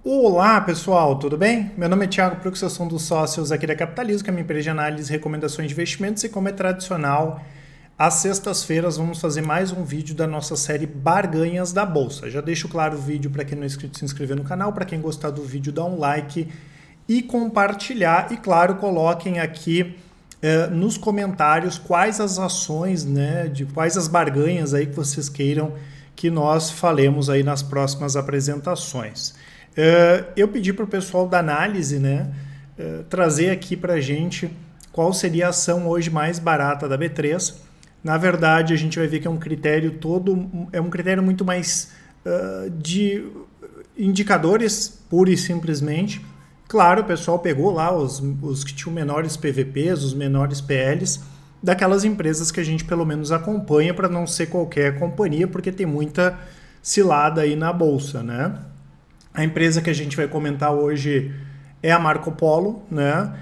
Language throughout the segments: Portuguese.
Olá pessoal, tudo bem? Meu nome é Thiago Prux, eu sou um dos sócios aqui da Capitalismo, que é uma empresa de análise e recomendações de investimentos, e como é tradicional, às sextas-feiras vamos fazer mais um vídeo da nossa série Barganhas da Bolsa. Já deixo claro o vídeo para quem não é inscrito se inscrever no canal, para quem gostar do vídeo dá um like e compartilhar, e claro, coloquem aqui nos comentários quais as ações, né, de quais as barganhas aí que vocês queiram que nós falemos aí nas próximas apresentações. Eu pedi para o pessoal da análise, né, trazer aqui para a gente qual seria a ação hoje mais barata da B3. Na verdade, a gente vai ver que é um critério muito mais de indicadores, pura e simplesmente. Claro, o pessoal pegou lá os que tinham menores PVPs, os menores PLs, daquelas empresas que a gente pelo menos acompanha, para não ser qualquer companhia, porque tem muita cilada aí na bolsa, né? A empresa que a gente vai comentar hoje é a Marco Polo, né?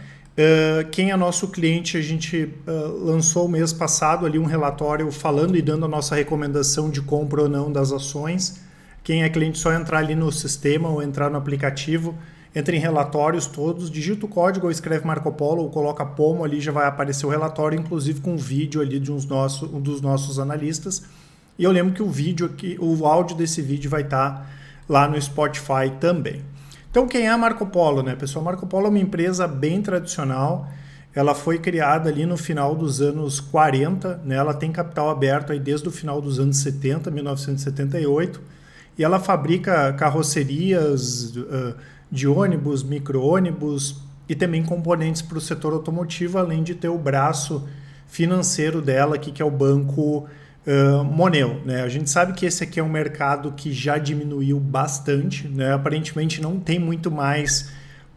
Quem é nosso cliente, a gente lançou o mês passado ali um relatório falando e dando a nossa recomendação de compra ou não das ações. Quem é cliente, só entrar ali no sistema ou entrar no aplicativo, entra em relatórios todos, digita o código ou escreve Marco Polo ou coloca Pomo, ali já vai aparecer o relatório, inclusive com um vídeo ali de um dos nossos analistas. E eu lembro que o áudio desse vídeo vai estar lá no Spotify também. Então, quem é a Marco Polo, né, pessoal? Marco Polo é uma empresa bem tradicional. Ela foi criada ali no final dos anos 40, né? Ela tem capital aberto aí desde o final dos anos 70, 1978, e ela fabrica carrocerias de ônibus, micro-ônibus e também componentes para o setor automotivo, além de ter o braço financeiro dela aqui, que é o Banco Moneo, né? A gente sabe que esse aqui é um mercado que já diminuiu bastante, né? Aparentemente não tem muito mais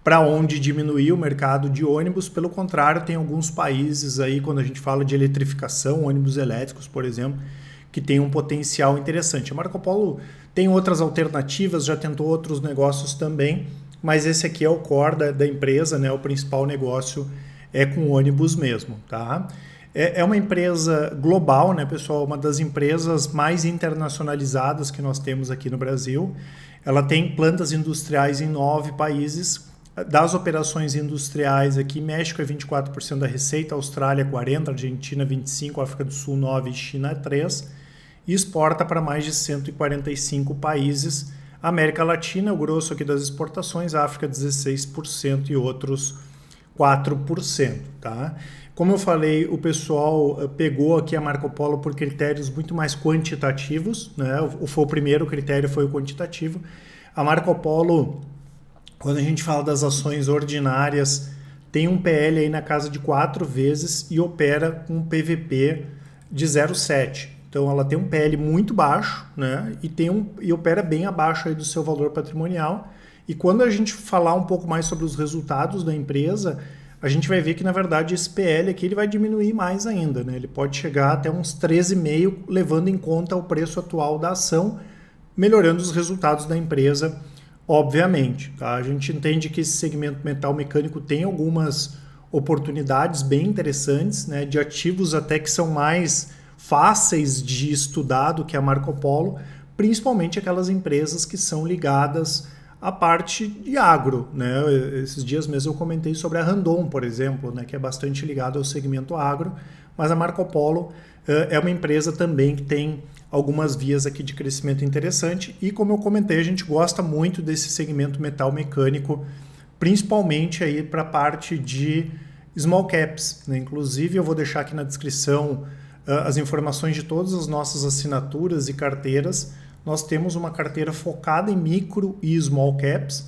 para onde diminuir o mercado de ônibus, pelo contrário, tem alguns países aí, quando a gente fala de eletrificação, ônibus elétricos, por exemplo, que tem um potencial interessante. A Marco Polo tem outras alternativas, já tentou outros negócios também, mas esse aqui é o core da empresa, né? O principal negócio é com ônibus mesmo, tá? É uma empresa global, né, pessoal? Uma das empresas mais internacionalizadas que nós temos aqui no Brasil. Ela tem plantas industriais em 9 países. Das operações industriais aqui, México é 24% da receita, Austrália 40%, Argentina 25%, África do Sul 9% e China 3%. E exporta para mais de 145 países. América Latina, o grosso aqui das exportações, África 16% e outros 4%, tá? Como eu falei, o pessoal pegou aqui a Marco Polo por critérios muito mais quantitativos, né? O primeiro critério foi o quantitativo. A Marco Polo, quando a gente fala das ações ordinárias, tem um PL aí na casa de 4 vezes e opera com um PVP de 0,7. Então ela tem um PL muito baixo, né? E opera bem abaixo aí do seu valor patrimonial. E quando a gente falar um pouco mais sobre os resultados da empresa, a gente vai ver que, na verdade, esse PL aqui ele vai diminuir mais ainda, né? Ele pode chegar até uns 13,5, levando em conta o preço atual da ação, melhorando os resultados da empresa, obviamente. Tá? A gente entende que esse segmento metal mecânico tem algumas oportunidades bem interessantes, né? De ativos até que são mais fáceis de estudar do que a Marco Polo, principalmente aquelas empresas que são ligadas a parte de agro, né? Esses dias mesmo eu comentei sobre a Randon, por exemplo, né? Que é bastante ligado ao segmento agro, mas a Marco Polo é uma empresa também que tem algumas vias aqui de crescimento interessante e, como eu comentei, a gente gosta muito desse segmento metal mecânico, principalmente aí para a parte de small caps, né? Inclusive eu vou deixar aqui na descrição as informações de todas as nossas assinaturas e carteiras. Nós temos uma carteira focada em micro e small caps.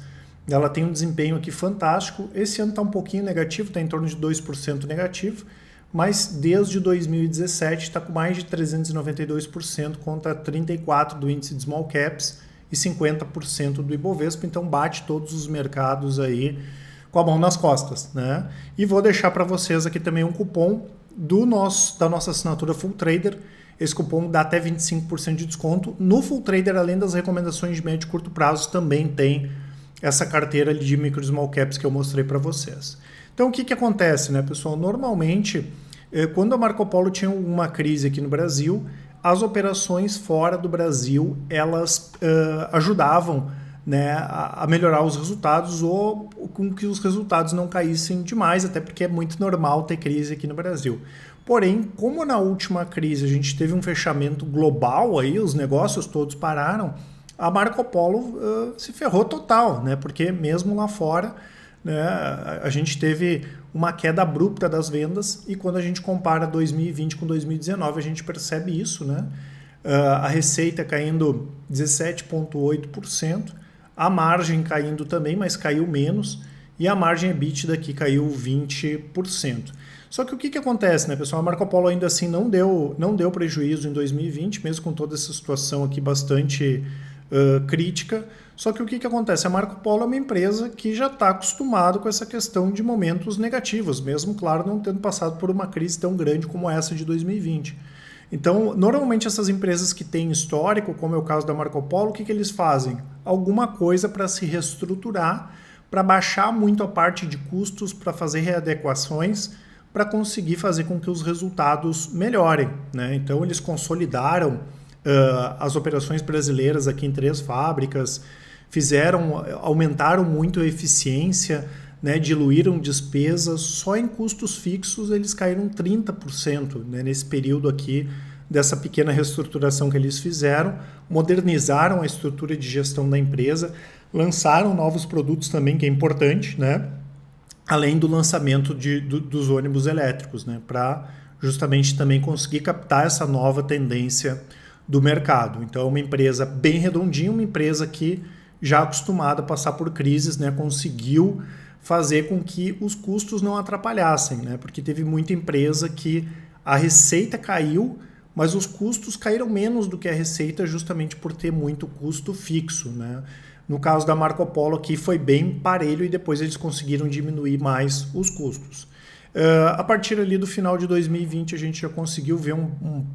Ela tem um desempenho aqui fantástico. Esse ano está um pouquinho negativo, está em torno de 2% negativo, mas desde 2017 está com mais de 392% contra 34% do índice de small caps e 50% do Ibovespa. Então bate todos os mercados aí com a mão nas costas, né? E vou deixar para vocês aqui também um cupom da nossa assinatura Full Trader. Esse cupom dá até 25% de desconto. No Full Trader, além das recomendações de médio e curto prazo, também tem essa carteira de micro e small caps que eu mostrei para vocês. Então, o que acontece, né, pessoal? Normalmente, quando a Marco Polo tinha uma crise aqui no Brasil, as operações fora do Brasil, elas ajudavam né, a melhorar os resultados ou com que os resultados não caíssem demais, até porque é muito normal ter crise aqui no Brasil. Porém, como na última crise a gente teve um fechamento global, aí, os negócios todos pararam, a Marco Polo se ferrou total, né, porque mesmo lá fora, né, a gente teve uma queda abrupta das vendas e quando a gente compara 2020 com 2019 a gente percebe isso, né? A receita caindo 17,8%, a margem caindo também, mas caiu menos, e a margem EBITDA aqui caiu 20%. Só que o que acontece, né, pessoal? A Marco Polo ainda assim não deu prejuízo em 2020, mesmo com toda essa situação aqui bastante crítica. Só que o que acontece? A Marco Polo é uma empresa que já está acostumada com essa questão de momentos negativos, mesmo, claro, não tendo passado por uma crise tão grande como essa de 2020. Então, normalmente essas empresas que têm histórico, como é o caso da Marco Polo, o que eles fazem? Alguma coisa para se reestruturar, para baixar muito a parte de custos, para fazer readequações, para conseguir fazer com que os resultados melhorem, né? Então, eles consolidaram as operações brasileiras aqui em 3 fábricas, aumentaram muito a eficiência, né, diluíram despesas, só em custos fixos eles caíram 30%, né, nesse período aqui dessa pequena reestruturação que eles fizeram, modernizaram a estrutura de gestão da empresa, lançaram novos produtos também, que é importante, né, além do lançamento dos ônibus elétricos, né, para justamente também conseguir captar essa nova tendência do mercado. Então é uma empresa bem redondinha, uma empresa que já acostumada a passar por crises, né, conseguiu fazer com que os custos não atrapalhassem, né? Porque teve muita empresa que a receita caiu, mas os custos caíram menos do que a receita justamente por ter muito custo fixo, né? No caso da Marco Polo aqui foi bem parelho e depois eles conseguiram diminuir mais os custos. A partir ali do final de 2020 a gente já conseguiu ver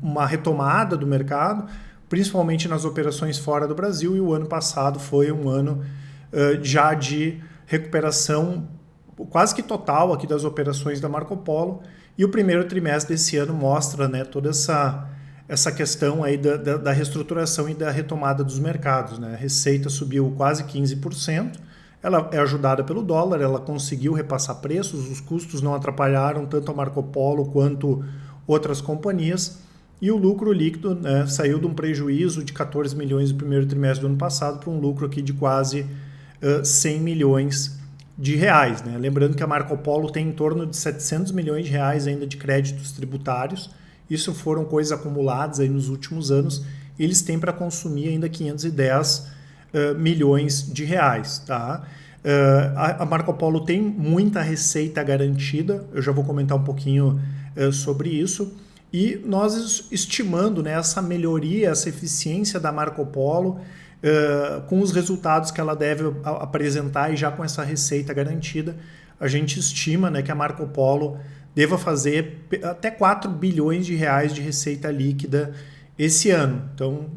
uma retomada do mercado, principalmente nas operações fora do Brasil, e o ano passado foi um ano já de recuperação quase que total aqui das operações da Marco Polo, e o primeiro trimestre desse ano mostra, né, toda essa questão aí da reestruturação e da retomada dos mercados, né? A receita subiu quase 15%, ela é ajudada pelo dólar, ela conseguiu repassar preços, os custos não atrapalharam tanto a Marco Polo quanto outras companhias, e o lucro líquido, né, saiu de um prejuízo de 14 milhões no primeiro trimestre do ano passado para um lucro aqui de quase 100 milhões de reais, né? Lembrando que a Marco Polo tem em torno de 700 milhões de reais ainda de créditos tributários. Isso foram coisas acumuladas aí nos últimos anos. Eles têm para consumir ainda 510 milhões de reais. Tá? A Marco Polo tem muita receita garantida. Eu já vou comentar um pouquinho sobre isso. E nós estimando, né, essa melhoria, essa eficiência da Marco Polo, com os resultados que ela deve apresentar e já com essa receita garantida, a gente estima, né, que a Marco Polo deva fazer até 4 bilhões de reais de receita líquida esse ano. Então,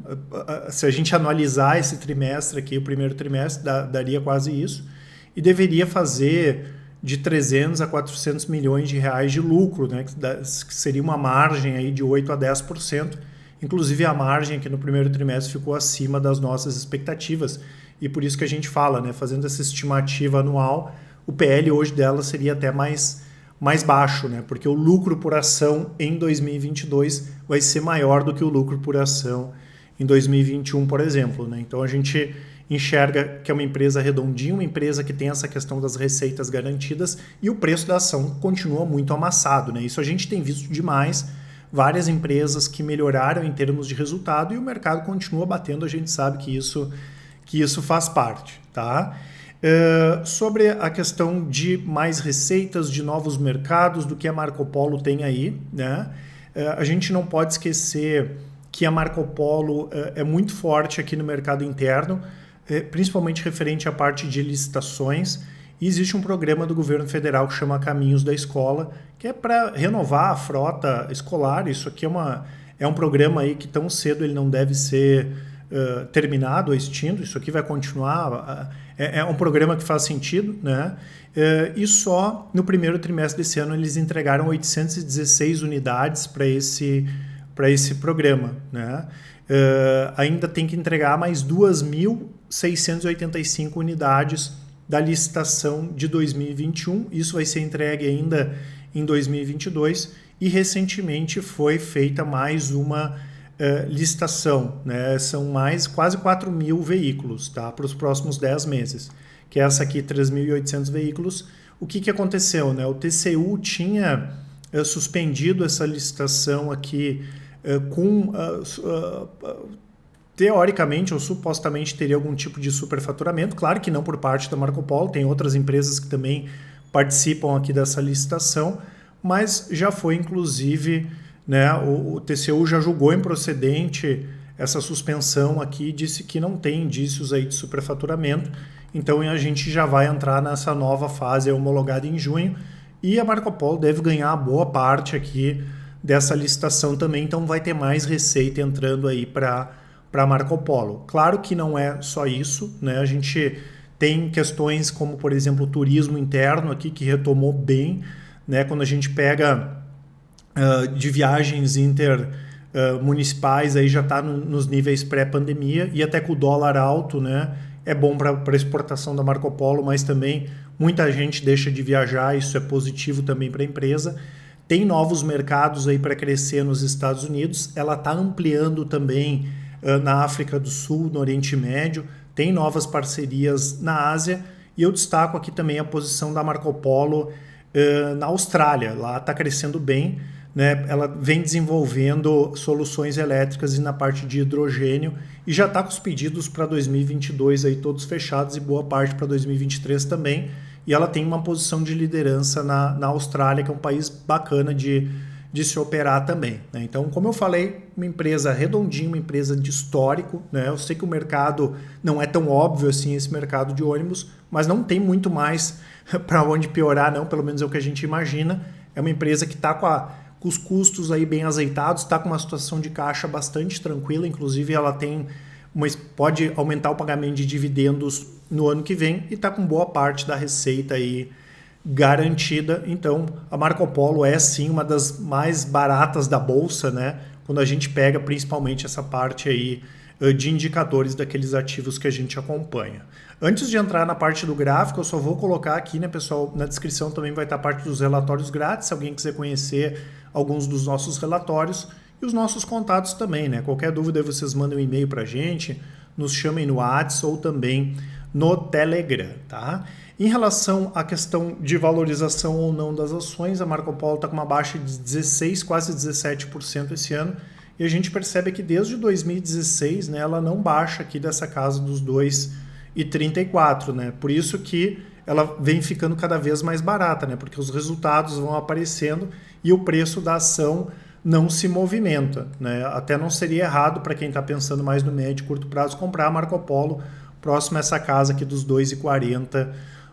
se a gente analisar esse trimestre aqui, o primeiro trimestre, daria quase isso, e deveria fazer de 300 a 400 milhões de reais de lucro, né, que seria uma margem aí de 8 a 10%. Inclusive a margem aqui no primeiro trimestre ficou acima das nossas expectativas e por isso que a gente fala, né, fazendo essa estimativa anual, o PL hoje dela seria até mais baixo, né, porque o lucro por ação em 2022 vai ser maior do que o lucro por ação em 2021, por exemplo, né? Então a gente enxerga que é uma empresa redondinha, uma empresa que tem essa questão das receitas garantidas e o preço da ação continua muito amassado, né? Isso a gente tem visto demais. Várias empresas que melhoraram em termos de resultado e o mercado continua batendo, a gente sabe que isso faz parte. Tá? Sobre a questão de mais receitas, de novos mercados, do que a Marco Polo tem aí, né? A gente não pode esquecer que a Marco Polo é muito forte aqui no mercado interno, principalmente referente à parte de licitações. E existe um programa do governo federal que chama Caminhos da Escola, que é para renovar a frota escolar. Isso aqui é um programa aí que tão cedo ele não deve ser terminado ou extinto. Isso aqui vai continuar. É um programa que faz sentido, né? E só no primeiro trimestre desse ano eles entregaram 816 unidades para esse programa, né? Ainda tem que entregar mais 2.000 685 unidades da licitação de 2021. Isso vai ser entregue ainda em 2022 e recentemente foi feita mais uma licitação, né? São quase 4 mil veículos, tá? Para os próximos 10 meses, que é essa aqui, 3.800 veículos. O que aconteceu, né? O TCU tinha suspendido essa licitação aqui teoricamente ou supostamente teria algum tipo de superfaturamento, claro que não por parte da Marco Polo, tem outras empresas que também participam aqui dessa licitação, mas já foi inclusive, né, o TCU já julgou improcedente essa suspensão aqui, disse que não tem indícios aí de superfaturamento, então a gente já vai entrar nessa nova fase homologada em junho e a Marco Polo deve ganhar boa parte aqui dessa licitação também, então vai ter mais receita entrando aí para Marco Polo. Claro que não é só isso, né? A gente tem questões como, por exemplo, o turismo interno aqui, que retomou bem, né? Quando a gente pega de viagens intermunicipais, aí já está nos níveis pré-pandemia, e até com o dólar alto, né? É bom para a exportação da Marco Polo, mas também muita gente deixa de viajar, isso é positivo também para a empresa. Tem novos mercados aí para crescer nos Estados Unidos, ela está ampliando também na África do Sul, no Oriente Médio, tem novas parcerias na Ásia, e eu destaco aqui também a posição da Marco Polo na Austrália, lá está crescendo bem, né? Ela vem desenvolvendo soluções elétricas e na parte de hidrogênio, e já está com os pedidos para 2022 aí todos fechados e boa parte para 2023 também, e ela tem uma posição de liderança na Austrália, que é um país bacana de se operar também, né? Então, como eu falei, uma empresa redondinha, uma empresa de histórico, né? Eu sei que o mercado não é tão óbvio assim, esse mercado de ônibus, mas não tem muito mais para onde piorar, não, pelo menos é o que a gente imagina. É uma empresa que está com os custos aí bem azeitados, está com uma situação de caixa bastante tranquila, inclusive ela pode aumentar o pagamento de dividendos no ano que vem e está com boa parte da receita aí garantida. Então a Marco Polo é sim uma das mais baratas da bolsa, né? Quando a gente pega principalmente essa parte aí de indicadores daqueles ativos que a gente acompanha. Antes de entrar na parte do gráfico, eu só vou colocar aqui, né, pessoal, na descrição também vai estar a parte dos relatórios grátis, se alguém quiser conhecer alguns dos nossos relatórios, e os nossos contatos também, né? Qualquer dúvida vocês mandem um e-mail para a gente, nos chamem no WhatsApp ou também no Telegram, tá? Em relação à questão de valorização ou não das ações, a Marco Polo está com uma baixa de 16%, quase 17% esse ano, e a gente percebe que desde 2016, né, ela não baixa aqui dessa casa dos 2,34, né? Por isso que ela vem ficando cada vez mais barata, né? Porque os resultados vão aparecendo e o preço da ação não se movimenta, né? Até não seria errado para quem está pensando mais no médio e curto prazo comprar a Marco Polo próximo a essa casa aqui dos 2,40,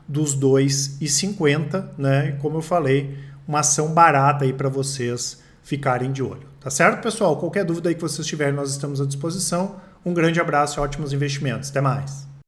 dos 2,50, né? E como eu falei, uma ação barata aí para vocês ficarem de olho. Tá certo, pessoal? Qualquer dúvida aí que vocês tiverem, nós estamos à disposição. Um grande abraço e ótimos investimentos. Até mais!